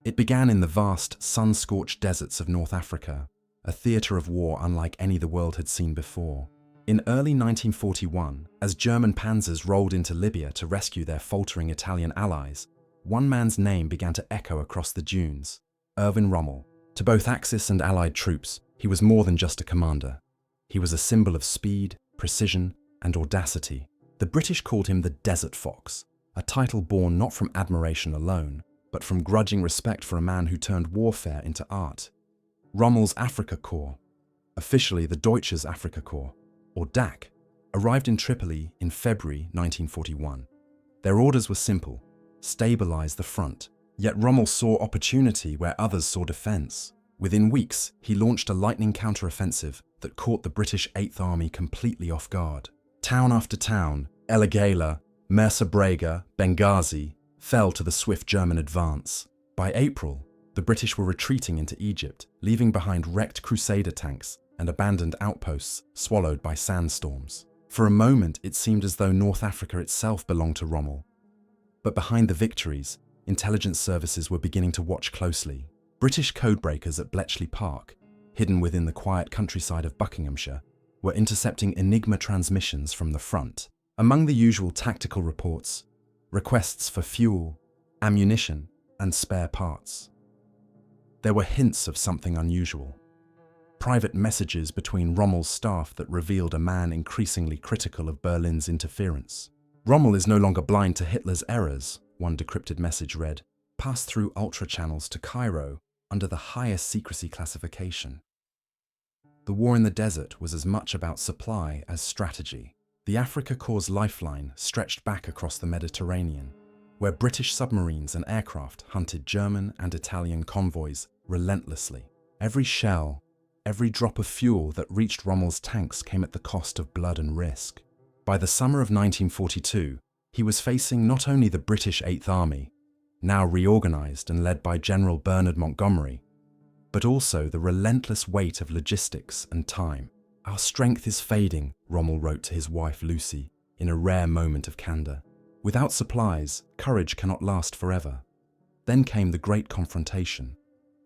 It began in the vast, sun-scorched deserts of North Africa, a theatre of war unlike any the world had seen before. In early 1941, as German panzers rolled into Libya to rescue their faltering Italian allies, one man's name began to echo across the dunes: Erwin Rommel. To both Axis and Allied troops, he was more than just a commander. He was a symbol of speed, precision, and audacity. The British called him the Desert Fox, a title born not from admiration alone, but from grudging respect for a man who turned warfare into art. Rommel's Afrika Korps, officially the Deutsches Afrika Korps, or DAK, arrived in Tripoli in February 1941. Their orders were simple: stabilize the front. Yet Rommel saw opportunity where others saw defense. Within weeks, he launched a lightning counter-offensive that caught the British 8th Army completely off guard. Town after town, El Agheila, Mersa Brega, Benghazi, fell to the swift German advance. By April, the British were retreating into Egypt, leaving behind wrecked Crusader tanks and abandoned outposts swallowed by sandstorms. For a moment, it seemed as though North Africa itself belonged to Rommel. But behind the victories, intelligence services were beginning to watch closely. British codebreakers at Bletchley Park, hidden within the quiet countryside of Buckinghamshire, were intercepting Enigma transmissions from the front. Among the usual tactical reports, requests for fuel, ammunition, and spare parts. There were hints of something unusual. Private messages between Rommel's staff that revealed a man increasingly critical of Berlin's interference. "Rommel is no longer blind to Hitler's errors," one decrypted message read, passed through ultra-channels to Cairo under the highest secrecy classification. The war in the desert was as much about supply as strategy. The Afrika Korps' lifeline stretched back across the Mediterranean, where British submarines and aircraft hunted German and Italian convoys relentlessly. Every shell, every drop of fuel that reached Rommel's tanks came at the cost of blood and risk. By the summer of 1942, he was facing not only the British 8th Army, now reorganized and led by General Bernard Montgomery, but also the relentless weight of logistics and time. "Our strength is fading," Rommel wrote to his wife Lucy in a rare moment of candor. "Without supplies, courage cannot last forever." Then came the great confrontation,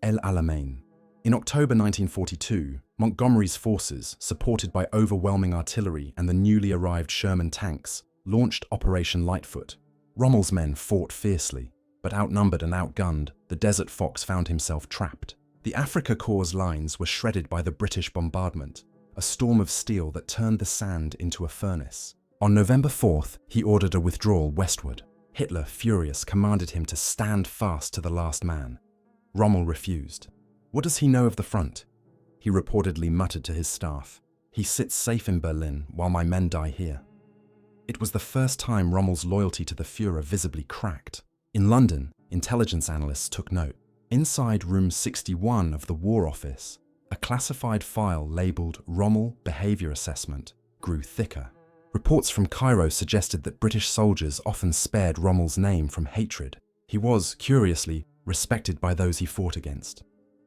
El Alamein. In October 1942, Montgomery's forces, supported by overwhelming artillery and the newly arrived Sherman tanks, launched Operation Lightfoot. Rommel's men fought fiercely, but outnumbered and outgunned, the Desert Fox found himself trapped. The Afrika Korps' lines were shredded by the British bombardment, a storm of steel that turned the sand into a furnace. On November 4th, he ordered a withdrawal westward. Hitler, furious, commanded him to stand fast to the last man. Rommel refused. "What does he know of the front?" he reportedly muttered to his staff. "He sits safe in Berlin while my men die here." It was the first time Rommel's loyalty to the Führer visibly cracked. In London, intelligence analysts took note. Inside room 61 of the War Office, a classified file labelled Rommel Behaviour Assessment grew thicker. Reports from Cairo suggested that British soldiers often spared Rommel's name from hatred. He was, curiously, respected by those he fought against.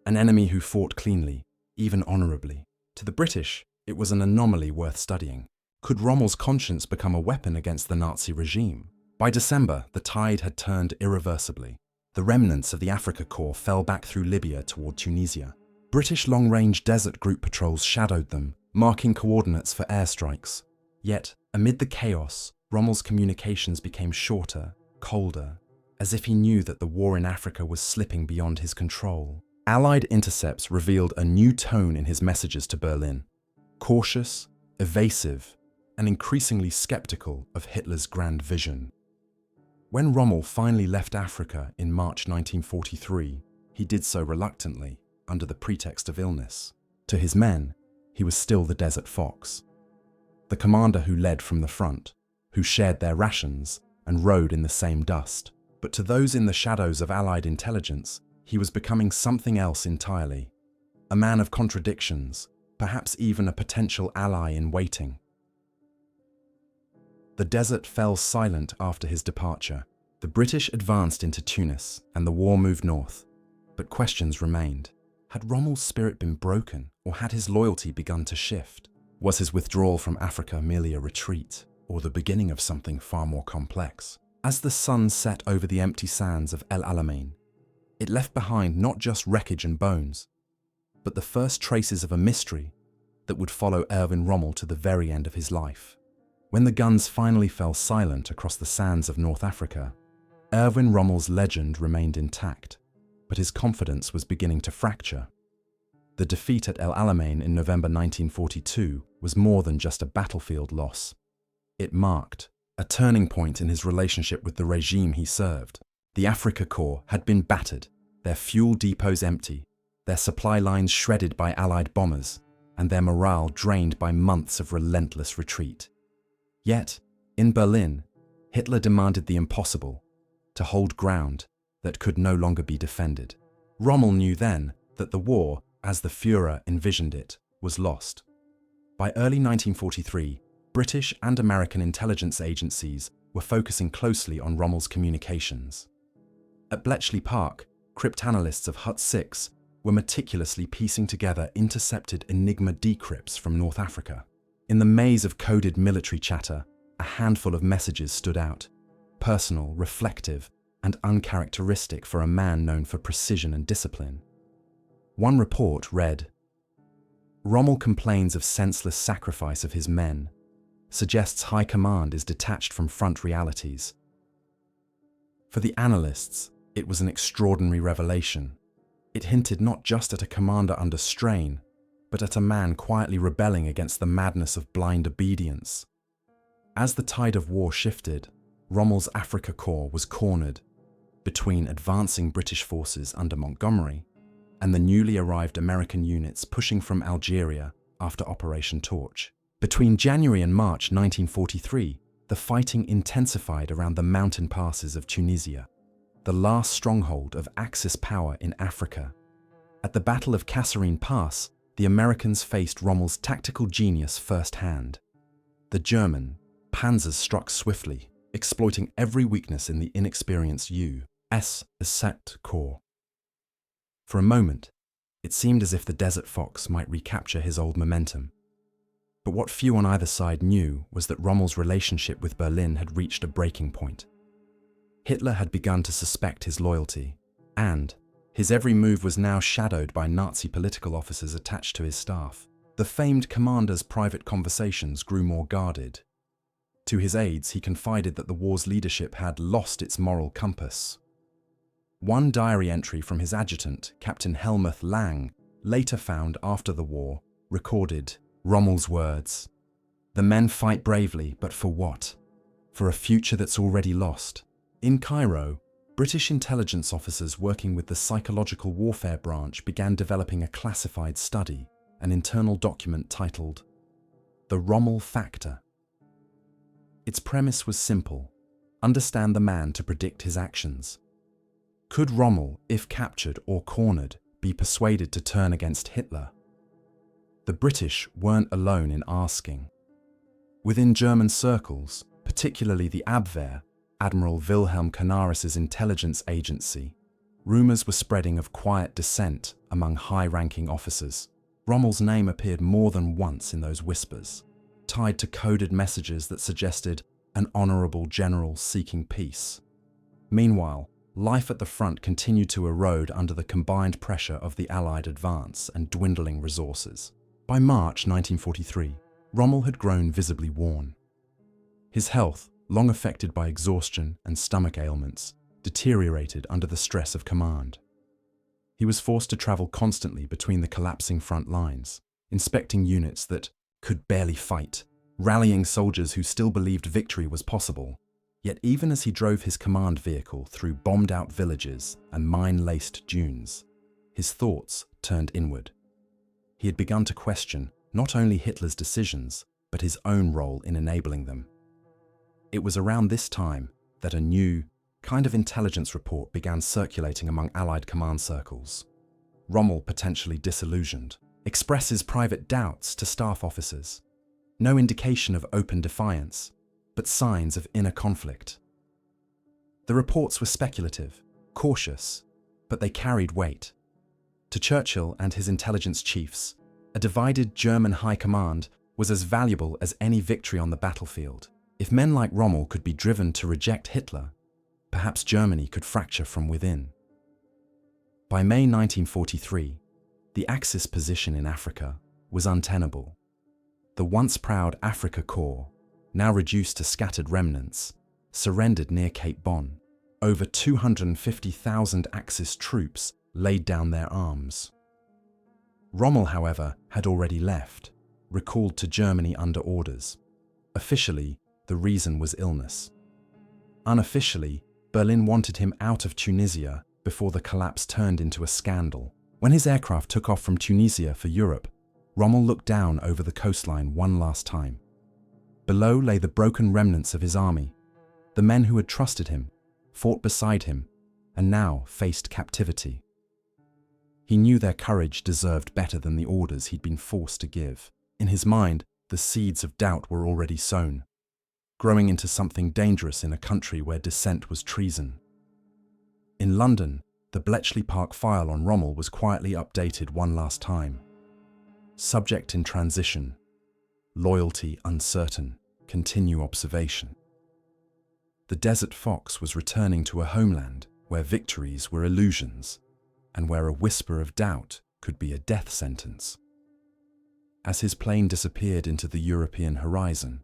An enemy who fought cleanly, even honourably. To the British, it was an anomaly worth studying. Could Rommel's conscience become a weapon against the Nazi regime? By December, the tide had turned irreversibly. The remnants of the Afrika Korps fell back through Libya toward Tunisia. British long-range desert group patrols shadowed them, marking coordinates for airstrikes. Yet, amid the chaos, Rommel's communications became shorter, colder, as if he knew that the war in Africa was slipping beyond his control. Allied intercepts revealed a new tone in his messages to Berlin: cautious, evasive, and increasingly skeptical of Hitler's grand vision. When Rommel finally left Africa in March 1943, he did so reluctantly, under the pretext of illness. To his men, he was still the Desert Fox, the commander who led from the front, who shared their rations and rode in the same dust. But to those in the shadows of Allied intelligence, he was becoming something else entirely. A man of contradictions, perhaps even a potential ally in waiting. The desert fell silent after his departure. The British advanced into Tunis, and the war moved north. But questions remained. Had Rommel's spirit been broken, or had his loyalty begun to shift? Was his withdrawal from Africa merely a retreat, or the beginning of something far more complex? As the sun set over the empty sands of El Alamein, It left behind not just wreckage and bones, but the first traces of a mystery that would follow Erwin Rommel to the very end of his life. When the guns finally fell silent across the sands of North Africa, Erwin Rommel's legend remained intact, but his confidence was beginning to fracture. The defeat at El Alamein in November 1942 was more than just a battlefield loss. It marked a turning point in his relationship with the regime he served. The Afrika Korps had been battered, their fuel depots empty, their supply lines shredded by Allied bombers, and their morale drained by months of relentless retreat. Yet, in Berlin, Hitler demanded the impossible, to hold ground that could no longer be defended. Rommel knew then that the war, as the Führer envisioned it, was lost. By early 1943, British and American intelligence agencies were focusing closely on Rommel's communications. At Bletchley Park, cryptanalysts of Hut 6 were meticulously piecing together intercepted Enigma decrypts from North Africa. In the maze of coded military chatter, a handful of messages stood out, personal, reflective, and uncharacteristic for a man known for precision and discipline. One report read, "Rommel complains of senseless sacrifice of his men, suggests high command is detached from front realities." For the analysts, it was an extraordinary revelation. It hinted not just at a commander under strain, but at a man quietly rebelling against the madness of blind obedience. As the tide of war shifted, Rommel's Afrika Korps was cornered between advancing British forces under Montgomery and the newly arrived American units pushing from Algeria after Operation Torch. Between January and March 1943, the fighting intensified around the mountain passes of Tunisia, the last stronghold of Axis power in Africa. At the Battle of Kasserine Pass, the Americans faced Rommel's tactical genius firsthand. The German panzers struck swiftly, exploiting every weakness in the inexperienced U.S. Assault Corps. For a moment, it seemed as if the Desert Fox might recapture his old momentum. But what few on either side knew was that Rommel's relationship with Berlin had reached a breaking point. Hitler had begun to suspect his loyalty, and his every move was now shadowed by Nazi political officers attached to his staff. The famed commander's private conversations grew more guarded. To his aides, he confided that the war's leadership had lost its moral compass. One diary entry from his adjutant, Captain Helmuth Lang, later found after the war, recorded Rommel's words, "The men fight bravely, but for what? For a future that's already lost." In Cairo, British intelligence officers working with the Psychological Warfare Branch began developing a classified study, an internal document titled The Rommel Factor. Its premise was simple: understand the man to predict his actions. Could Rommel, if captured or cornered, be persuaded to turn against Hitler? The British weren't alone in asking. Within German circles, particularly the Abwehr, Admiral Wilhelm Canaris's intelligence agency, rumours were spreading of quiet dissent among high-ranking officers. Rommel's name appeared more than once in those whispers, tied to coded messages that suggested an honourable general seeking peace. Meanwhile, life at the front continued to erode under the combined pressure of the Allied advance and dwindling resources. By March 1943, Rommel had grown visibly worn. His health, long affected by exhaustion and stomach ailments, deteriorated under the stress of command. He was forced to travel constantly between the collapsing front lines, inspecting units that could barely fight, rallying soldiers who still believed victory was possible. Yet even as he drove his command vehicle through bombed-out villages and mine-laced dunes, his thoughts turned inward. He had begun to question not only Hitler's decisions, but his own role in enabling them. It was around this time that a new kind of intelligence report began circulating among Allied command circles. Rommel, potentially disillusioned, expresses private doubts to staff officers. No indication of open defiance, but signs of inner conflict. The reports were speculative, cautious, but they carried weight. To Churchill and his intelligence chiefs, a divided German high command was as valuable as any victory on the battlefield. If men like Rommel could be driven to reject Hitler, perhaps Germany could fracture from within. By May 1943, the Axis position in Africa was untenable. The once proud Afrika Korps, now reduced to scattered remnants, surrendered near Cape Bon. Over 250,000 Axis troops laid down their arms. Rommel, however, had already left, recalled to Germany under orders. Officially, the reason was illness. Unofficially, Berlin wanted him out of Tunisia before the collapse turned into a scandal. When his aircraft took off from Tunisia for Europe, Rommel looked down over the coastline one last time. Below lay the broken remnants of his army, the men who had trusted him, fought beside him, and now faced captivity. He knew their courage deserved better than the orders he'd been forced to give. In his mind, the seeds of doubt were already sown, growing into something dangerous in a country where dissent was treason. In London, the Bletchley Park file on Rommel was quietly updated one last time. Subject in transition. Loyalty uncertain. Continue observation. The Desert Fox was returning to a homeland where victories were illusions, and where a whisper of doubt could be a death sentence. As his plane disappeared into the European horizon,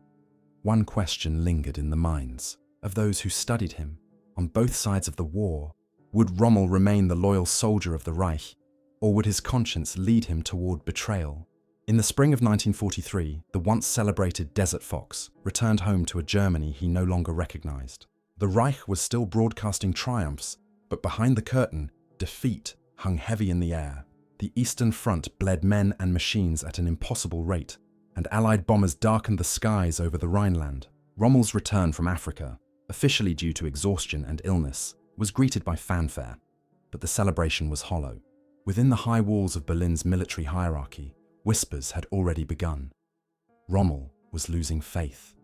one question lingered in the minds of those who studied him. On both sides of the war, would Rommel remain the loyal soldier of the Reich, or would his conscience lead him toward betrayal? In the spring of 1943, the once celebrated Desert Fox returned home to a Germany he no longer recognized. The Reich was still broadcasting triumphs, but behind the curtain, defeat hung heavy in the air. The Eastern Front bled men and machines at an impossible rate, and Allied bombers darkened the skies over the Rhineland. Rommel's return from Africa, officially due to exhaustion and illness, was greeted by fanfare, but the celebration was hollow. Within the high walls of Berlin's military hierarchy, whispers had already begun. Rommel was losing faith.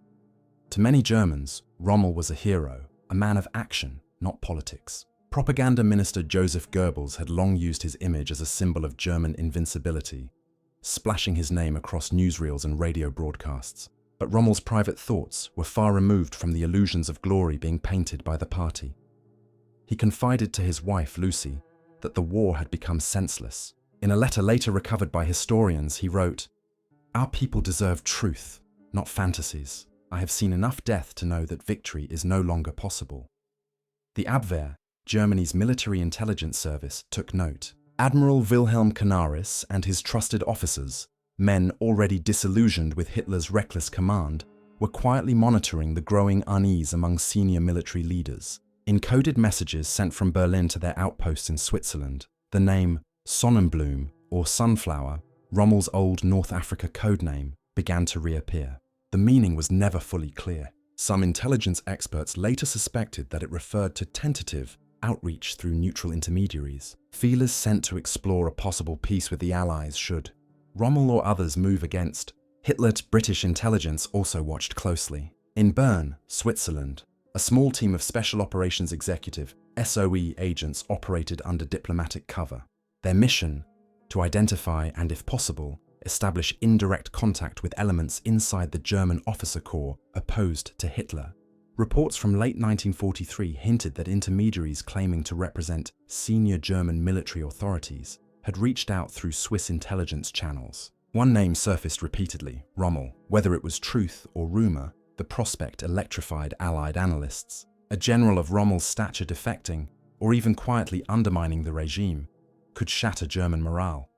To many Germans, Rommel was a hero, a man of action, not politics. Propaganda minister Joseph Goebbels had long used his image as a symbol of German invincibility, splashing his name across newsreels and radio broadcasts. But Rommel's private thoughts were far removed from the illusions of glory being painted by the party. He confided to his wife, Lucy, that the war had become senseless. In a letter later recovered by historians, he wrote, "Our people deserve truth, not fantasies. I have seen enough death to know that victory is no longer possible." The Abwehr, Germany's military intelligence service, took note. Admiral Wilhelm Canaris and his trusted officers, men already disillusioned with Hitler's reckless command, were quietly monitoring the growing unease among senior military leaders. In coded messages sent from Berlin to their outposts in Switzerland, the name Sonnenblume, or Sunflower, Rommel's old North Africa codename, began to reappear. The meaning was never fully clear. Some intelligence experts later suspected that it referred to tentative outreach through neutral intermediaries, feelers sent to explore a possible peace with the Allies should Rommel or others move against. Hitler's British intelligence also watched closely. In Bern, Switzerland, a small team of Special Operations Executive (SOE) agents operated under diplomatic cover. Their mission: to identify and, if possible, establish indirect contact with elements inside the German officer corps opposed to Hitler. Reports from late 1943 hinted that intermediaries claiming to represent senior German military authorities had reached out through Swiss intelligence channels. One name surfaced repeatedly: Rommel. Whether it was truth or rumor, the prospect electrified Allied analysts. A general of Rommel's stature defecting, or even quietly undermining the regime, could shatter German morale.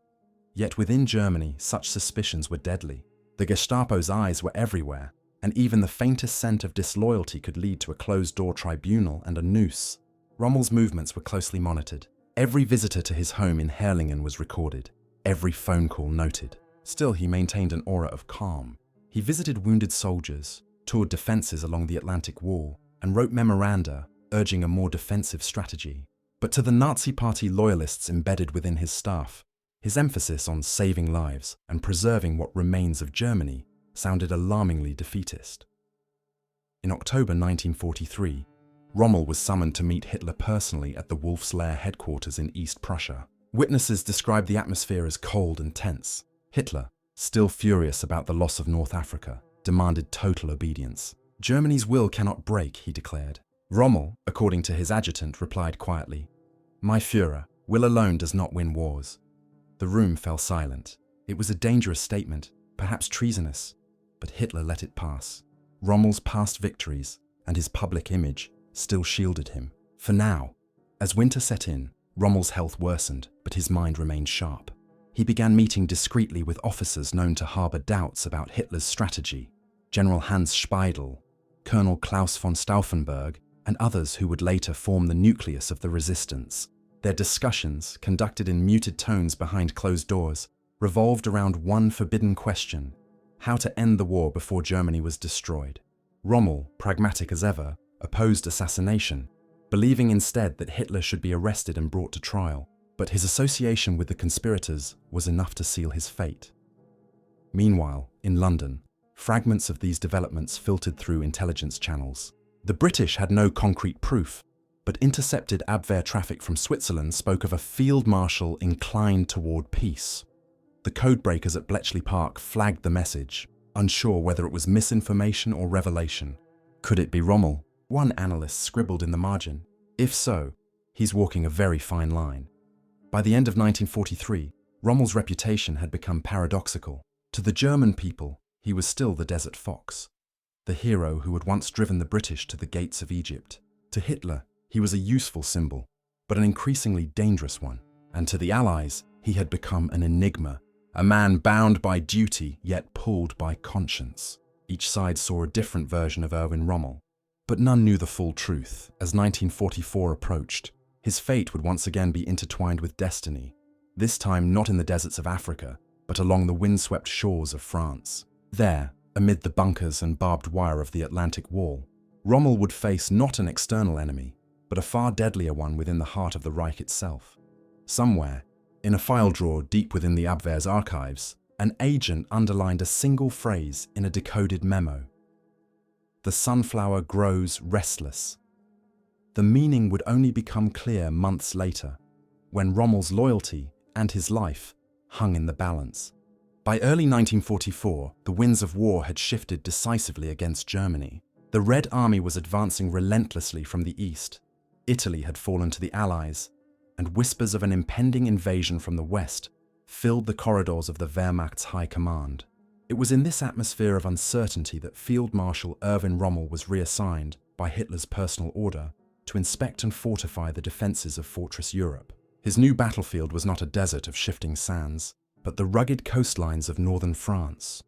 Yet within Germany, such suspicions were deadly. The Gestapo's eyes were everywhere, and even the faintest scent of disloyalty could lead to a closed-door tribunal and a noose. Rommel's movements were closely monitored. Every visitor to his home in Herrlingen was recorded, every phone call noted. Still, he maintained an aura of calm. He visited wounded soldiers, toured defenses along the Atlantic Wall, and wrote memoranda urging a more defensive strategy. But to the Nazi Party loyalists embedded within his staff, his emphasis on saving lives and preserving what remains of Germany sounded alarmingly defeatist. In October 1943, Rommel was summoned to meet Hitler personally at the Wolf's Lair headquarters in East Prussia. Witnesses described the atmosphere as cold and tense. Hitler, still furious about the loss of North Africa, demanded total obedience. "Germany's will cannot break," he declared. Rommel, according to his adjutant, replied quietly, "My Führer, Will alone does not win wars. The room fell silent. It was a dangerous statement, perhaps treasonous, but Hitler let it pass. Rommel's past victories and his public image still shielded him. For now, as winter set in, Rommel's health worsened, but his mind remained sharp. He began meeting discreetly with officers known to harbor doubts about Hitler's strategy. General Hans Speidel, Colonel Klaus von Stauffenberg, and others who would later form the nucleus of the resistance. Their discussions, conducted in muted tones behind closed doors, revolved around one forbidden question: how to end the war before Germany was destroyed. Rommel, pragmatic as ever, opposed assassination, believing instead that Hitler should be arrested and brought to trial. But his association with the conspirators was enough to seal his fate. Meanwhile, in London, fragments of these developments filtered through intelligence channels. The British had no concrete proof, but intercepted Abwehr traffic from Switzerland spoke of a field marshal inclined toward peace. The codebreakers at Bletchley Park flagged the message, unsure whether it was misinformation or revelation. Could it be Rommel? One analyst scribbled in the margin. If so, he's walking a very fine line. By the end of 1943, Rommel's reputation had become paradoxical. To the German people, he was still the Desert Fox, the hero who had once driven the British to the gates of Egypt. To Hitler, he was a useful symbol, but an increasingly dangerous one. And to the Allies, he had become an enigma, a man bound by duty yet pulled by conscience. Each side saw a different version of Erwin Rommel, but none knew the full truth. As 1944 approached, his fate would once again be intertwined with destiny, this time not in the deserts of Africa, but along the windswept shores of France. There, amid the bunkers and barbed wire of the Atlantic Wall, Rommel would face not an external enemy, but a far deadlier one within the heart of the Reich itself. Somewhere, in a file drawer deep within the Abwehr's archives, an agent underlined a single phrase in a decoded memo: "The sunflower grows restless." The meaning would only become clear months later, when Rommel's loyalty and his life hung in the balance. By early 1944, the winds of war had shifted decisively against Germany. The Red Army was advancing relentlessly from the east. Italy had fallen to the Allies, and whispers of an impending invasion from the west filled the corridors of the Wehrmacht's high command. It was in this atmosphere of uncertainty that Field Marshal Erwin Rommel was reassigned by Hitler's personal order to inspect and fortify the defences of Fortress Europe. His new battlefield was not a desert of shifting sands, but the rugged coastlines of northern France.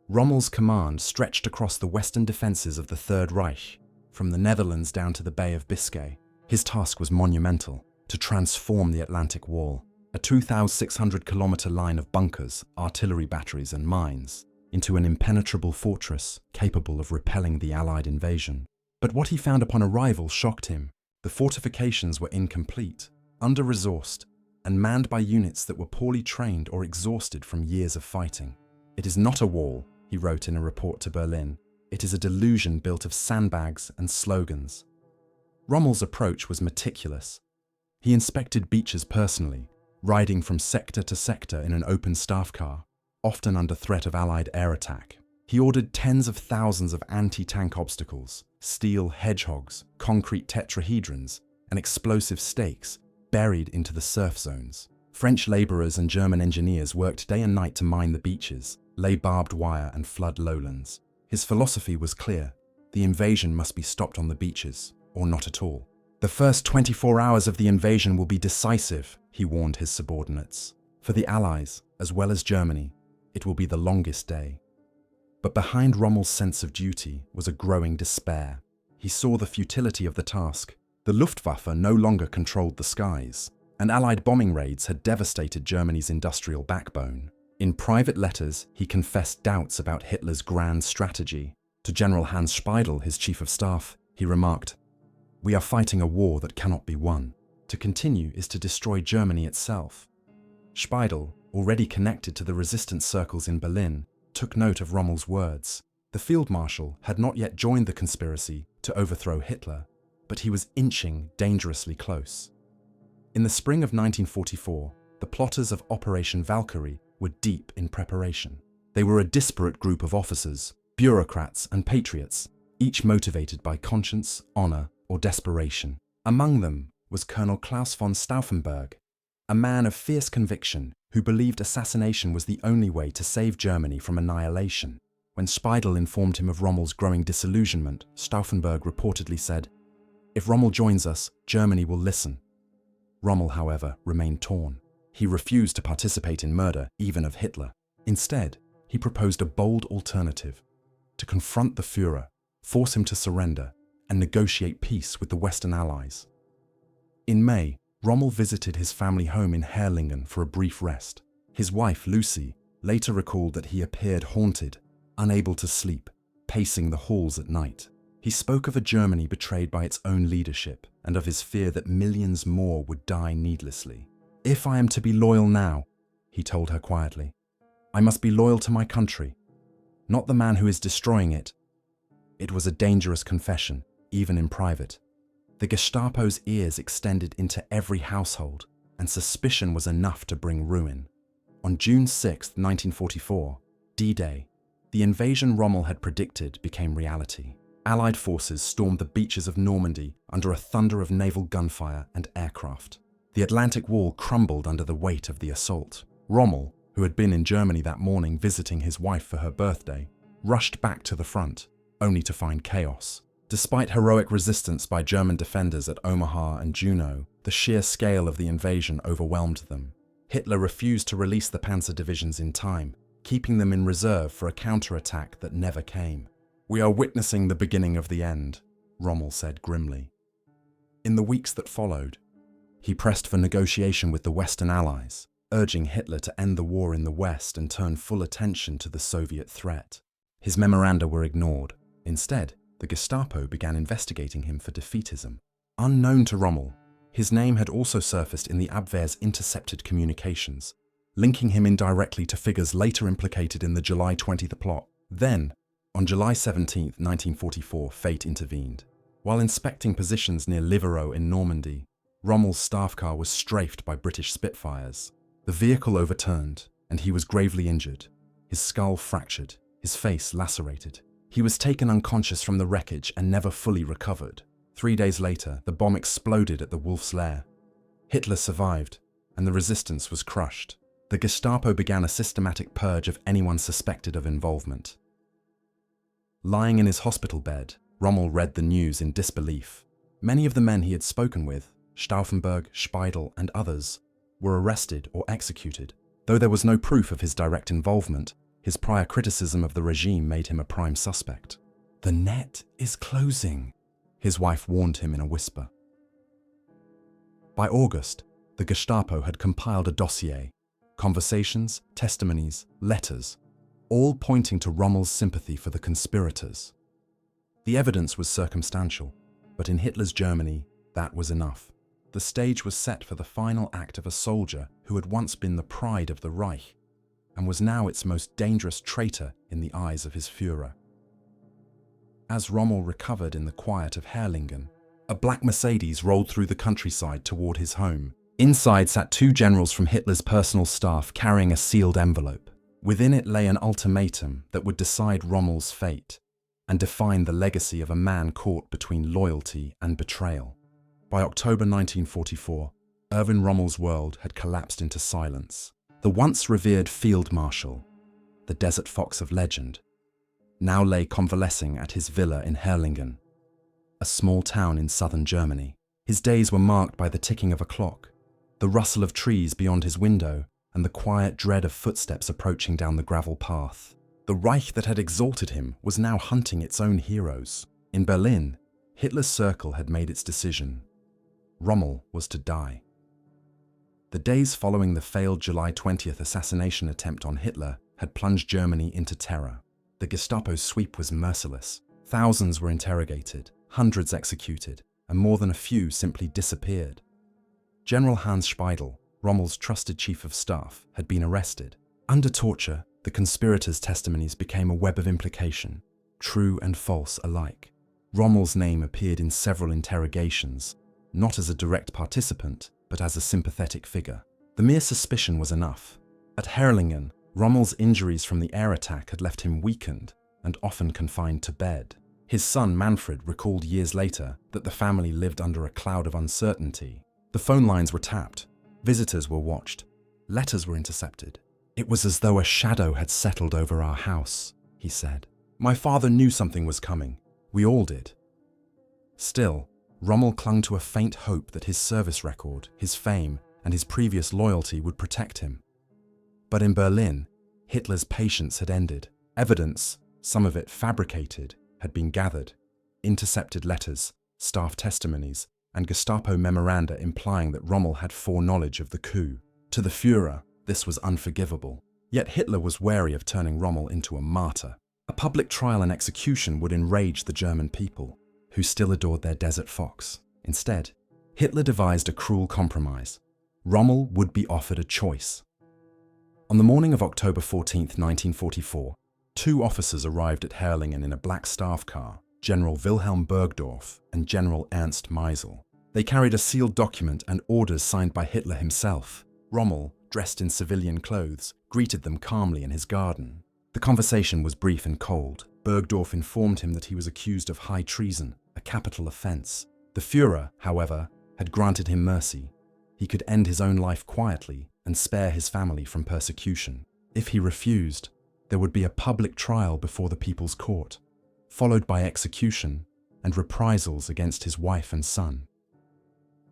Rommel's command stretched across the western defences of the Third Reich, from the Netherlands down to the Bay of Biscay. His task was monumental: to transform the Atlantic Wall, a 2,600-kilometre line of bunkers, artillery batteries and mines, into an impenetrable fortress capable of repelling the Allied invasion. But what he found upon arrival shocked him. The fortifications were incomplete, under-resourced, and manned by units that were poorly trained or exhausted from years of fighting. "It is not a wall," he wrote in a report to Berlin. "It is a delusion built of sandbags and slogans." Rommel's approach was meticulous. He inspected beaches personally, riding from sector to sector in an open staff car, often under threat of Allied air attack. He ordered tens of thousands of anti-tank obstacles, steel hedgehogs, concrete tetrahedrons, and explosive stakes buried into the surf zones. French labourers and German engineers worked day and night to mine the beaches, lay barbed wire and flood lowlands. His philosophy was clear: the invasion must be stopped on the beaches, or not at all. "The first 24 hours of the invasion will be decisive," he warned his subordinates. "For the Allies, as well as Germany, it will be the longest day." But behind Rommel's sense of duty was a growing despair. He saw the futility of the task. The Luftwaffe no longer controlled the skies, and Allied bombing raids had devastated Germany's industrial backbone. In private letters, he confessed doubts about Hitler's grand strategy. To General Hans Speidel, his chief of staff, he remarked, "We are fighting a war that cannot be won. To continue is to destroy Germany itself." Speidel, already connected to the resistance circles in Berlin, took note of Rommel's words. The Field Marshal had not yet joined the conspiracy to overthrow Hitler, but he was inching dangerously close. In the spring of 1944, the plotters of Operation Valkyrie were deep in preparation. They were a disparate group of officers, bureaucrats and patriots, each motivated by conscience, honor, or desperation. Among them was Colonel Klaus von Stauffenberg, a man of fierce conviction who believed assassination was the only way to save Germany from annihilation. When Speidel informed him of Rommel's growing disillusionment, Stauffenberg reportedly said, "If Rommel joins us, Germany will listen." Rommel, however, remained torn. He refused to participate in murder, even of Hitler. Instead, he proposed a bold alternative: to confront the Führer, force him to surrender, and negotiate peace with the Western Allies. In May, Rommel visited his family home in Herrlingen for a brief rest. His wife, Lucy, later recalled that he appeared haunted, unable to sleep, pacing the halls at night. He spoke of a Germany betrayed by its own leadership and of his fear that millions more would die needlessly. "If I am to be loyal now," he told her quietly, "I must be loyal to my country, not the man who is destroying it." It was a dangerous confession, even in private. The Gestapo's ears extended into every household, and suspicion was enough to bring ruin. On June 6, 1944, D-Day, the invasion Rommel had predicted became reality. Allied forces stormed the beaches of Normandy under a thunder of naval gunfire and aircraft. The Atlantic Wall crumbled under the weight of the assault. Rommel, who had been in Germany that morning visiting his wife for her birthday, rushed back to the front, only to find chaos. Despite heroic resistance by German defenders at Omaha and Juno, the sheer scale of the invasion overwhelmed them. Hitler refused to release the panzer divisions in time, keeping them in reserve for a counterattack that never came. "We are witnessing the beginning of the end," Rommel said grimly. In the weeks that followed, he pressed for negotiation with the Western Allies, urging Hitler to end the war in the West and turn full attention to the Soviet threat. His memoranda were ignored. Instead, the Gestapo began investigating him for defeatism. Unknown to Rommel, his name had also surfaced in the Abwehr's intercepted communications, linking him indirectly to figures later implicated in the July 20th plot. Then, on July 17, 1944, fate intervened. While inspecting positions near Livarot in Normandy, Rommel's staff car was strafed by British Spitfires. The vehicle overturned, and he was gravely injured, his skull fractured, his face lacerated. He was taken unconscious from the wreckage and never fully recovered. 3 days later, the bomb exploded at the Wolf's Lair. Hitler survived, and the resistance was crushed. The Gestapo began a systematic purge of anyone suspected of involvement. Lying in his hospital bed, Rommel read the news in disbelief. Many of the men he had spoken with, Stauffenberg, Speidel, and others, were arrested or executed. Though there was no proof of his direct involvement, his prior criticism of the regime made him a prime suspect. "The net is closing," his wife warned him in a whisper. By August, the Gestapo had compiled a dossier, conversations, testimonies, letters, all pointing to Rommel's sympathy for the conspirators. The evidence was circumstantial, but in Hitler's Germany, that was enough. The stage was set for the final act of a soldier who had once been the pride of the Reich, and was now its most dangerous traitor in the eyes of his Führer. As Rommel recovered in the quiet of Herrlingen, a black Mercedes rolled through the countryside toward his home. Inside sat 2 generals from Hitler's personal staff carrying a sealed envelope. Within it lay an ultimatum that would decide Rommel's fate and define the legacy of a man caught between loyalty and betrayal. By October 1944, Erwin Rommel's world had collapsed into silence. The once revered field marshal, the desert fox of legend, now lay convalescing at his villa in Herrlingen, a small town in southern Germany. His days were marked by the ticking of a clock, the rustle of trees beyond his window, and the quiet dread of footsteps approaching down the gravel path. The Reich that had exalted him was now hunting its own heroes. In Berlin, Hitler's circle had made its decision. Rommel was to die. The days following the failed July 20th assassination attempt on Hitler had plunged Germany into terror. The Gestapo's sweep was merciless. Thousands were interrogated, hundreds executed, and more than a few simply disappeared. General Hans Speidel, Rommel's trusted chief of staff, had been arrested. Under torture, the conspirators' testimonies became a web of implication, true and false alike. Rommel's name appeared in several interrogations, not as a direct participant, but as a sympathetic figure. The mere suspicion was enough. At Herrlingen, Rommel's injuries from the air attack had left him weakened and often confined to bed. His son Manfred recalled years later that the family lived under a cloud of uncertainty. The phone lines were tapped. Visitors were watched. Letters were intercepted. "It was as though a shadow had settled over our house," he said. "My father knew something was coming. We all did." Still, Rommel clung to a faint hope that his service record, his fame, and his previous loyalty would protect him. But in Berlin, Hitler's patience had ended. Evidence, some of it fabricated, had been gathered. Intercepted letters, staff testimonies, and Gestapo memoranda implying that Rommel had foreknowledge of the coup. To the Führer, this was unforgivable. Yet Hitler was wary of turning Rommel into a martyr. A public trial and execution would enrage the German people, who still adored their desert fox. Instead, Hitler devised a cruel compromise. Rommel would be offered a choice. On the morning of October 14, 1944, two officers arrived at Herrlingen in a black staff car, General Wilhelm Burgdorf and General Ernst Meisel. They carried a sealed document and orders signed by Hitler himself. Rommel, dressed in civilian clothes, greeted them calmly in his garden. The conversation was brief and cold. Burgdorf informed him that he was accused of high treason, a capital offense. The Führer, however, had granted him mercy. He could end his own life quietly and spare his family from persecution. If he refused, there would be a public trial before the People's Court, followed by execution and reprisals against his wife and son.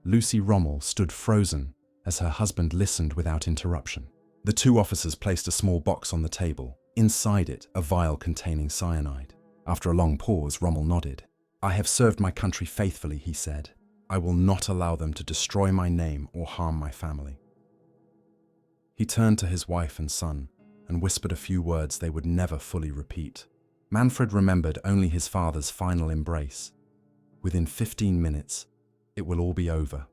Lucy Rommel stood frozen as her husband listened without interruption. The two officers placed a small box on the table. Inside it, a vial containing cyanide. After a long pause, Rommel nodded. "I have served my country faithfully," he said. "I will not allow them to destroy my name or harm my family." He turned to his wife and son and whispered a few words they would never fully repeat. Manfred remembered only his father's final embrace. Within 15 minutes, it will all be over.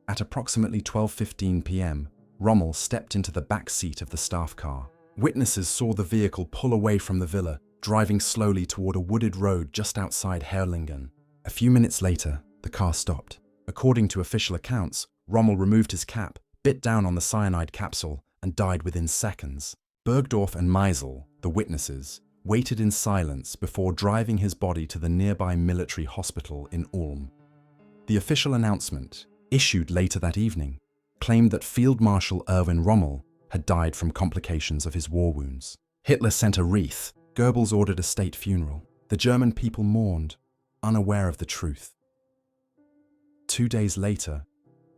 At approximately 12:15 p.m., Rommel stepped into the back seat of the staff car. Witnesses saw the vehicle pull away from the villa, driving slowly toward a wooded road just outside Herrlingen. A few minutes later, the car stopped. According to official accounts, Rommel removed his cap, bit down on the cyanide capsule, and died within seconds. Burgdorf and Meisel, the witnesses, waited in silence before driving his body to the nearby military hospital in Ulm. The official announcement, issued later that evening, claimed that Field Marshal Erwin Rommel had died from complications of his war wounds. Hitler sent a wreath. Goebbels ordered a state funeral. The German people mourned, unaware of the truth. 2 days later,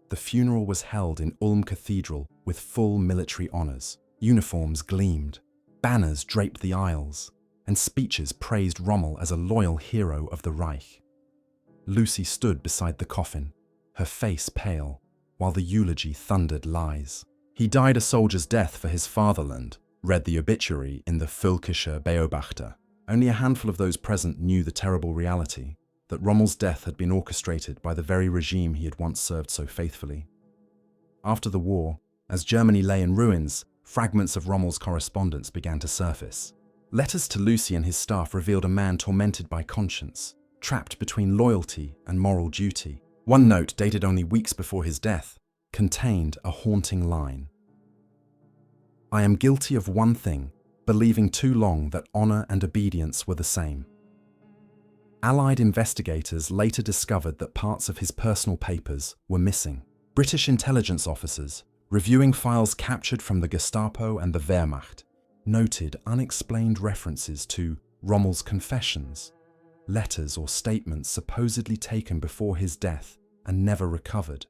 the funeral was held in Ulm Cathedral with full military honors. Uniforms gleamed, banners draped the aisles, and speeches praised Rommel as a loyal hero of the Reich. Lucy stood beside the coffin, her face pale, while the eulogy thundered lies. "He died a soldier's death for his fatherland," read the obituary in the Völkischer Beobachter. Only a handful of those present knew the terrible reality, that Rommel's death had been orchestrated by the very regime he had once served so faithfully. After the war, as Germany lay in ruins, fragments of Rommel's correspondence began to surface. Letters to Lucy and his staff revealed a man tormented by conscience, trapped between loyalty and moral duty. One note, dated only weeks before his death, contained a haunting line. "I am guilty of one thing, believing too long that honor and obedience were the same." Allied investigators later discovered that parts of his personal papers were missing. British intelligence officers, reviewing files captured from the Gestapo and the Wehrmacht, noted unexplained references to Rommel's confessions, letters or statements supposedly taken before his death and never recovered.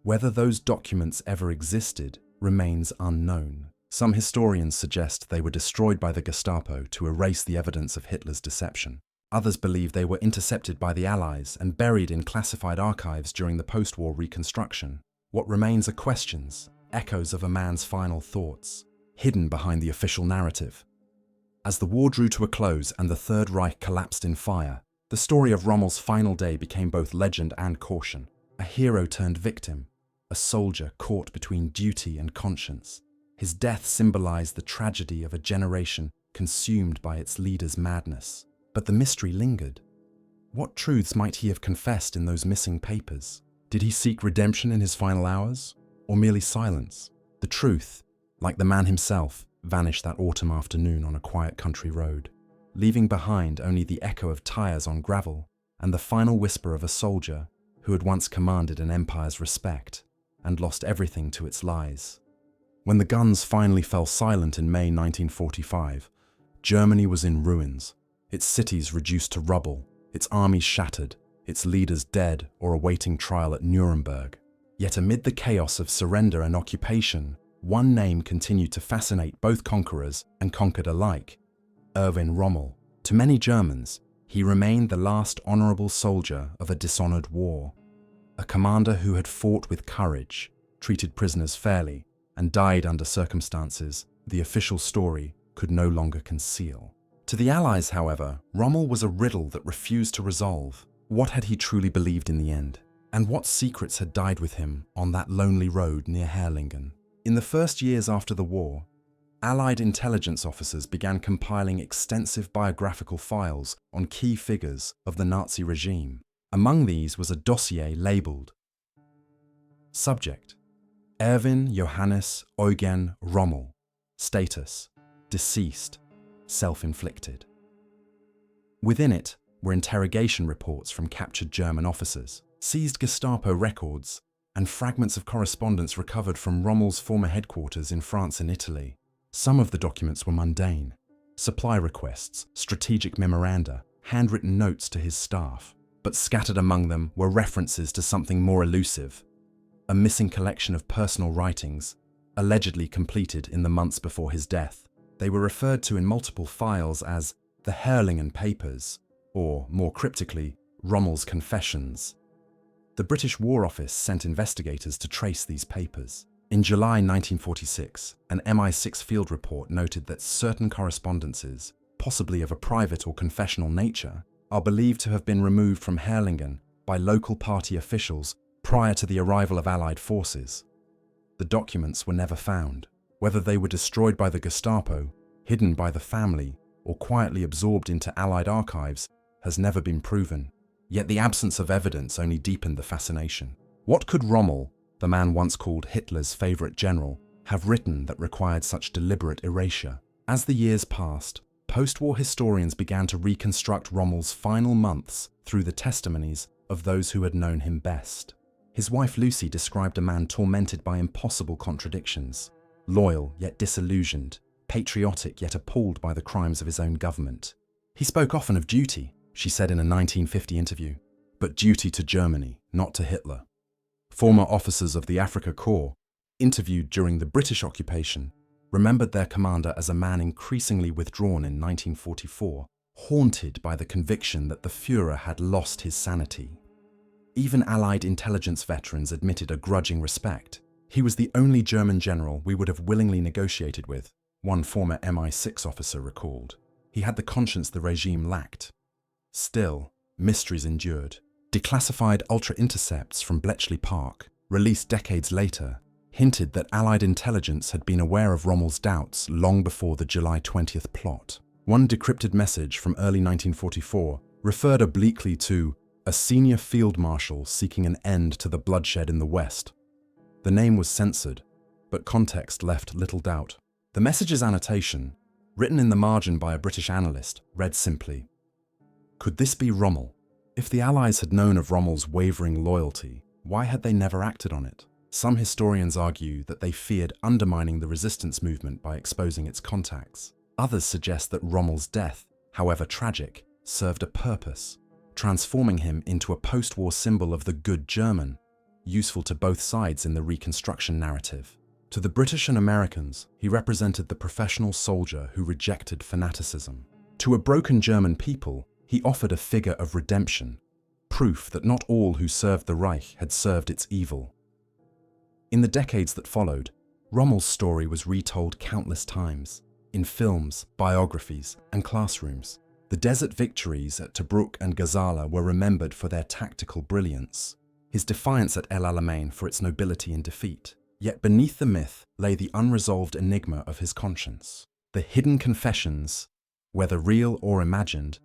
Whether those documents ever existed remains unknown. Some historians suggest they were destroyed by the Gestapo to erase the evidence of Hitler's deception. Others believe they were intercepted by the Allies and buried in classified archives during the post-war reconstruction. What remains are questions, echoes of a man's final thoughts, hidden behind the official narrative. As the war drew to a close and the Third Reich collapsed in fire, the story of Rommel's final day became both legend and caution. A hero turned victim, a soldier caught between duty and conscience. His death symbolized the tragedy of a generation consumed by its leader's madness. But the mystery lingered. What truths might he have confessed in those missing papers? Did he seek redemption in his final hours, or merely silence? The truth, like the man himself, vanished that autumn afternoon on a quiet country road, leaving behind only the echo of tires on gravel and the final whisper of a soldier who had once commanded an empire's respect. and lost everything to its lies. When the guns finally fell silent in May 1945, Germany was in ruins, its cities reduced to rubble, its armies shattered, its leaders dead or awaiting trial at Nuremberg. Yet amid the chaos of surrender and occupation, one name continued to fascinate both conquerors and conquered alike: Erwin Rommel. To many Germans, he remained the last honorable soldier of a dishonored war, a commander who had fought with courage, treated prisoners fairly, and died under circumstances the official story could no longer conceal. To the Allies, however, Rommel was a riddle that refused to resolve. What had he truly believed in the end? And what secrets had died with him on that lonely road near Herrlingen? In the first years after the war, Allied intelligence officers began compiling extensive biographical files on key figures of the Nazi regime. Among these was a dossier labelled Subject: Erwin Johannes Eugen Rommel. Status: deceased, self-inflicted. Within it were interrogation reports from captured German officers, seized Gestapo records, and fragments of correspondence recovered from Rommel's former headquarters in France and Italy. Some of the documents were mundane: supply requests, strategic memoranda, handwritten notes to his staff. But scattered among them were references to something more elusive: a missing collection of personal writings, allegedly completed in the months before his death. They were referred to in multiple files as the Herrlingen Papers, or, more cryptically, Rommel's Confessions. The British War Office sent investigators to trace these papers. In July 1946, an MI6 field report noted that certain correspondences, possibly of a private or confessional nature, are believed to have been removed from Herrlingen by local party officials prior to the arrival of Allied forces. The documents were never found. Whether they were destroyed by the Gestapo, hidden by the family, or quietly absorbed into Allied archives has never been proven. Yet the absence of evidence only deepened the fascination. What could Rommel, the man once called Hitler's favourite general, have written that required such deliberate erasure? As the years passed, post-war historians began to reconstruct Rommel's final months through the testimonies of those who had known him best. His wife Lucy described a man tormented by impossible contradictions: loyal yet disillusioned, patriotic yet appalled by the crimes of his own government. He spoke often of duty, she said in a 1950 interview, but duty to Germany, not to Hitler. Former officers of the Afrika Korps, interviewed during the British occupation, remembered their commander as a man increasingly withdrawn in 1944, haunted by the conviction that the Führer had lost his sanity. Even Allied intelligence veterans admitted a grudging respect. He was the only German general we would have willingly negotiated with, one former MI6 officer recalled. He had the conscience the regime lacked. Still, mysteries endured. Declassified ultra-intercepts from Bletchley Park, released decades later, hinted that Allied intelligence had been aware of Rommel's doubts long before the July 20th plot. One decrypted message from early 1944 referred obliquely to a senior field marshal seeking an end to the bloodshed in the West. The name was censored, but context left little doubt. The message's annotation, written in the margin by a British analyst, read simply, "Could this be Rommel?" If the Allies had known of Rommel's wavering loyalty, why had they never acted on it? Some historians argue that they feared undermining the resistance movement by exposing its contacts. Others suggest that Rommel's death, however tragic, served a purpose, transforming him into a post-war symbol of the good German, useful to both sides in the reconstruction narrative. To the British and Americans, he represented the professional soldier who rejected fanaticism. To a broken German people, he offered a figure of redemption, proof that not all who served the Reich had served its evil. In the decades that followed, Rommel's story was retold countless times, in films, biographies, and classrooms. The desert victories at Tobruk and Gazala were remembered for their tactical brilliance, his defiance at El Alamein for its nobility in defeat. Yet beneath the myth lay the unresolved enigma of his conscience. The hidden confessions, whether real or imagined,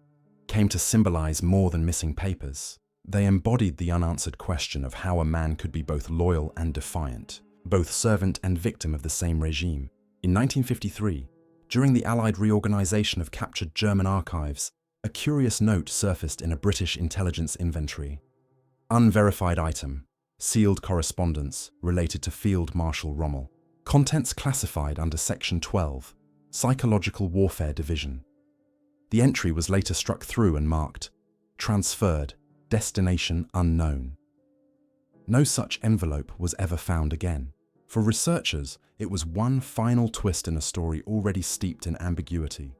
came to symbolize more than missing papers. They embodied the unanswered question of how a man could be both loyal and defiant, both servant and victim of the same regime. In 1953, during the Allied reorganization of captured German archives, a curious note surfaced in a British intelligence inventory. Unverified item. sealed correspondence related to Field Marshal Rommel. Contents classified under Section 12, Psychological Warfare Division. The entry was later struck through and marked, "Transferred, destination unknown." No such envelope was ever found again. For researchers, it was one final twist in a story already steeped in ambiguity.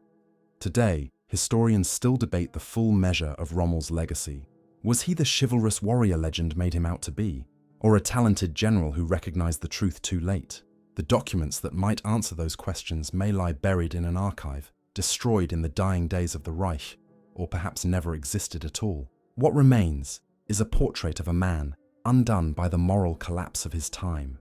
Today, historians still debate the full measure of Rommel's legacy. Was he the chivalrous warrior legend made him out to be, or a talented general who recognized the truth too late? The documents that might answer those questions may lie buried in an archive, destroyed in the dying days of the Reich, or perhaps never existed at all. What remains is a portrait of a man undone by the moral collapse of his time.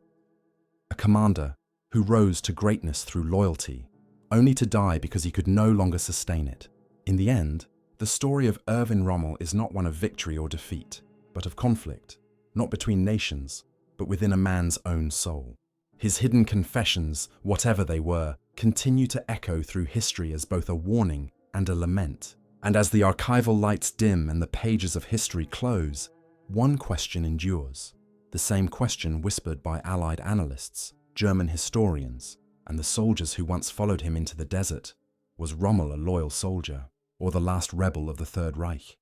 A commander who rose to greatness through loyalty, only to die because he could no longer sustain it. In the end, the story of Erwin Rommel is not one of victory or defeat, but of conflict, not between nations, but within a man's own soul. His hidden confessions, whatever they were, continue to echo through history as both a warning and a lament. And as the archival lights dim and the pages of history close, one question endures, the same question whispered by Allied analysts, German historians, and the soldiers who once followed him into the desert. Was Rommel a loyal soldier, or the last rebel of the Third Reich?